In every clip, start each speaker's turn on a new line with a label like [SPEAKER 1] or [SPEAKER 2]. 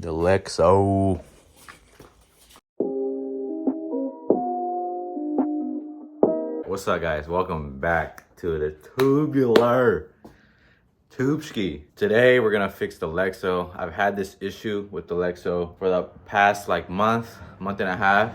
[SPEAKER 1] The Lexo. What's up, guys? Welcome back to the tubular tubeski. Today we're gonna fix the Lexo. I've had this issue with the Lexo for the past month and a half.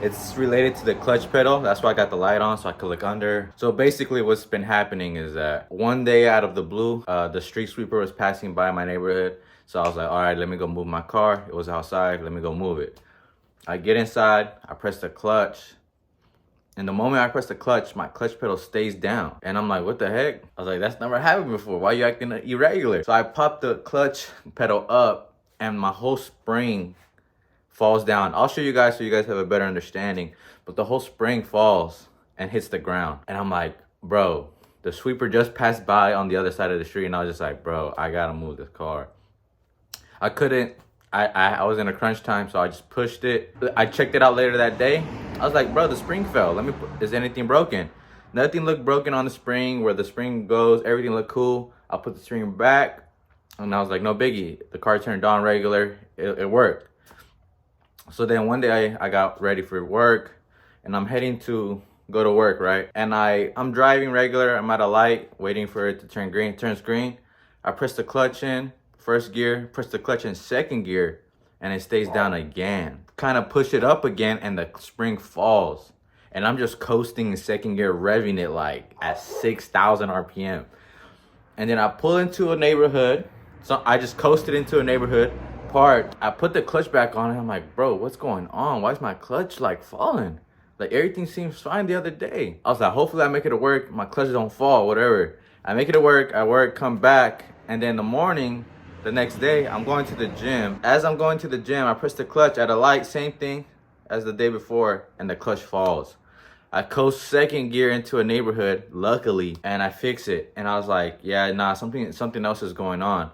[SPEAKER 1] It's related to the clutch pedal. That's why I got the light on so I could look under. So basically what's been happening is that one day out of the blue, the street sweeper was passing by my neighborhood. So I was like, all right, let me go move my car. It was outside, let me go move it. I get inside, I press the clutch. And the moment I press the clutch, my clutch pedal stays down. And I'm like, what the heck? I was like, that's never happened before. Why are you acting irregular? So I popped the clutch pedal up and my whole spring falls down. I'll show you guys so you guys have a better understanding. But the whole spring falls and hits the ground. And I'm like, bro, the sweeper just passed by on the other side of the street. And I was just like, bro, I gotta move this car. I couldn't. I was in a crunch time, so I just pushed it. I checked it out later that day. I was like, bro, the spring fell. Is anything broken? Nothing looked broken on the spring. Where the spring goes, everything looked cool. I put the spring back, and I was like, no biggie. The car turned on regular. It worked. So then one day I got ready for work, and I'm heading to go to work, right? And I'm driving regular. I'm at a light, waiting for it to turn green. It turns green. I press the clutch in first gear, press the clutch in second gear, and it stays down again. Kind of push it up again, and the spring falls. And I'm just coasting in second gear, revving it like at 6,000 RPM. And then I pull into a neighborhood. So I just coasted into a neighborhood. Parked. I put the clutch back on, and I'm like, bro, what's going on? Why is my clutch like falling? Like everything seems fine the other day. I was like, hopefully I make it to work. My clutch don't fall, whatever. I make it to work. I work, come back, and then in the morning, the next day, I'm going to the gym. As I'm going to the gym, I press the clutch at a light, same thing as the day before, and the clutch falls. I coast second gear into a neighborhood, luckily, and I fix it. And I was like, yeah, nah, something else is going on.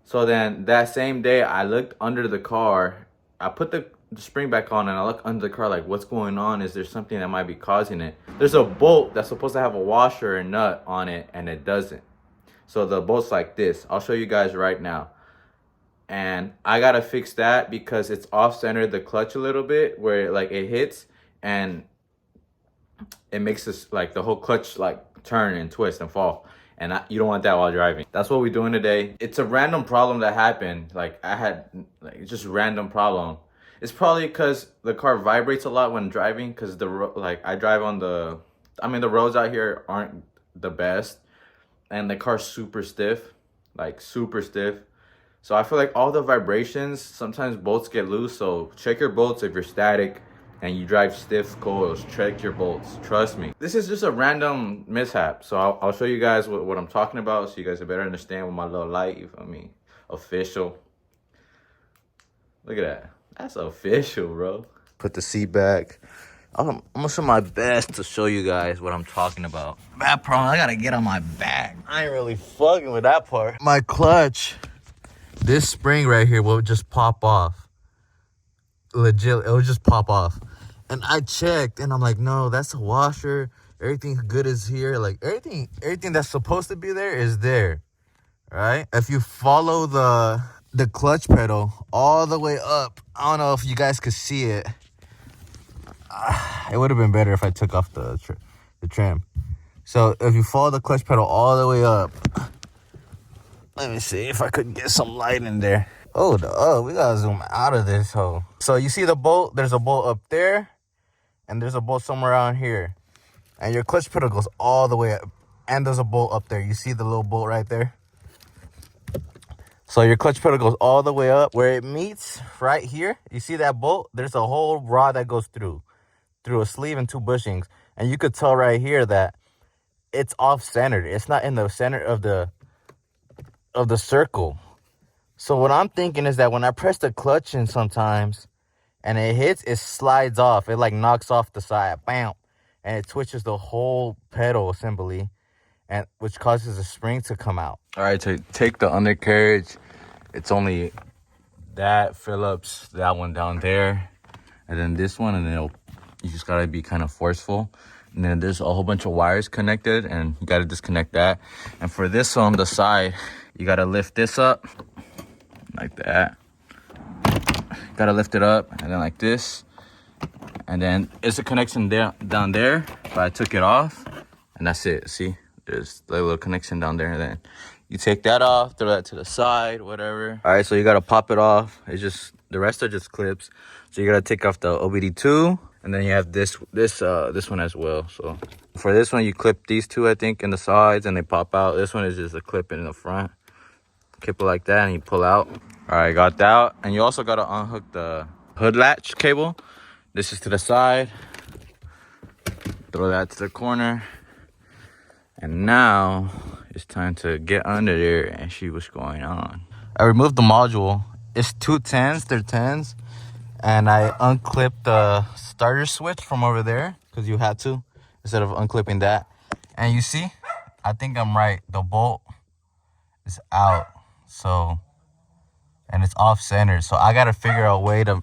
[SPEAKER 1] So then that same day, I looked under the car. I put the spring back on, and I look under the car like, what's going on? Is there something that might be causing it? There's a bolt that's supposed to have a washer and nut on it, and it doesn't. So the bolt's like this. I'll show you guys right now. And I gotta fix that because it's off-centered the clutch a little bit where it hits, and it makes this the whole clutch turn and twist and fall. And you don't want that while driving. That's what we're doing today. It's a random problem that happened. It's just a random problem. It's probably because the car vibrates a lot when driving, because I drive on the roads out here aren't the best. And the car's super stiff, super stiff. So I feel like all the vibrations, sometimes bolts get loose. So check your bolts if you're static and you drive stiff coils. Check your bolts, trust me. This is just a random mishap. So I'll show you guys what I'm talking about so you guys better understand with my little light, you feel me? Official. Look at that. That's official, bro. Put the seat back. I'm gonna show my best to show you guys what I'm talking about. That problem, I gotta get on my back. I ain't really fucking with that part. My clutch, this spring right here will just pop off. Legit, it will just pop off. And I checked, and I'm like, no, that's a washer. Everything good is here. Everything that's supposed to be there is there. Right? If you follow the clutch pedal all the way up, I don't know if you guys could see it. It would have been better if I took off the trim. So if you follow the clutch pedal all the way up, let me see if I could get some light in there. Oh, we gotta zoom out of this hole. So you see the bolt? There's a bolt up there, and there's a bolt somewhere around here. And your clutch pedal goes all the way up, and there's a bolt up there. You see the little bolt right there? So your clutch pedal goes all the way up. Where it meets, right here, you see that bolt? There's a whole rod that goes through a sleeve and two bushings. And you could tell right here that it's off-centered. It's not in the center of the circle. So what I'm thinking is that when I press the clutch in sometimes and it hits, it slides off. It knocks off the side, bam, and it twitches the whole pedal assembly, and which causes the spring to come out. All right, to take the undercarriage, it's only that Phillips, that one down there, and then this one, and then you just gotta be kind of forceful. And then there's a whole bunch of wires connected, and you gotta disconnect that. And for this on the side, you gotta lift this up like that. Gotta lift it up and then like this. And then it's a connection there, down there, but I took it off and that's it. See, there's a little connection down there. And then you take that off, throw that to the side, whatever. All right, so you gotta pop it off. It's just, the rest are just clips. So you gotta take off the OBD2, and then you have this one as well. So for this one, you clip these two, I think, in the sides, and they pop out. This one is just a clip in the front. Clip it like that, and you pull out. All right, got that out. And you also gotta unhook the hood latch cable. This is to the side. Throw that to the corner. And now it's time to get under there and see what's going on. I removed the module. It's two 10s, they're 10s. And I unclipped the starter switch from over there because you had to, instead of unclipping that. And you see, I think I'm right. The bolt is out. So, and it's off center. So I got to figure out a way to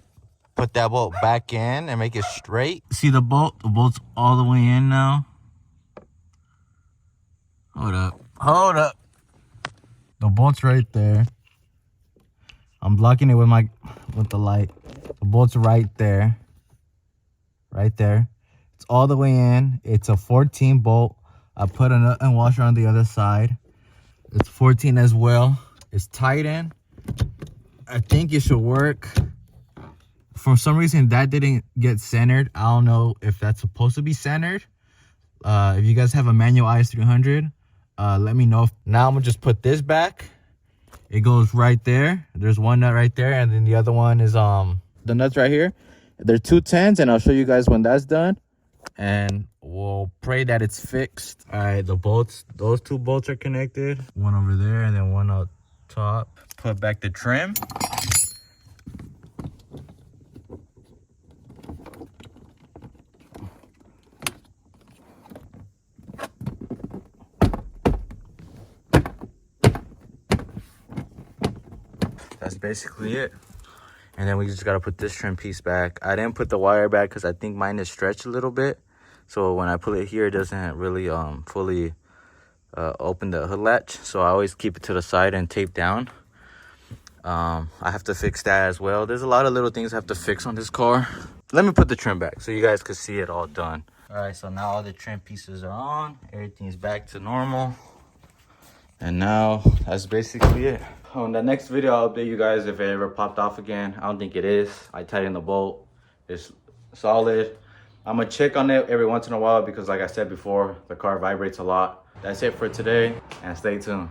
[SPEAKER 1] put that bolt back in and make it straight. See the bolt? The bolt's all the way in now. Hold up. The bolt's right there. I'm blocking it with the light. The bolt's right there. Right there. It's all the way in. It's a 14 bolt. I put a nut and washer on the other side. It's 14 as well. It's tight in. I think it should work. For some reason that didn't get centered. I don't know if that's supposed to be centered. If you guys have a manual IS300, let me know. Now I'm gonna just put this back. It goes right there. There's one nut right there, and then the other one is the nuts right here. They're two 10s, and I'll show you guys when that's done. And we'll pray that it's fixed. All right, the bolts, those two bolts are connected. One over there and then one up top. Put back the trim. That's basically it. And then we just gotta put this trim piece back. I didn't put the wire back because I think mine is stretched a little bit. So when I put it here, it doesn't really fully open the hood latch. So I always keep it to the side and tape down. I have to fix that as well. There's a lot of little things I have to fix on this car. Let me put the trim back so you guys can see it all done. All right, so now all the trim pieces are on. Everything's back to normal. And now that's basically it. On the next video, I'll update you guys if it ever popped off again. I don't think it is. I tightened the bolt. It's solid. I'm gonna check on it every once in a while because like I said before, the car vibrates a lot. That's it for today, and stay tuned.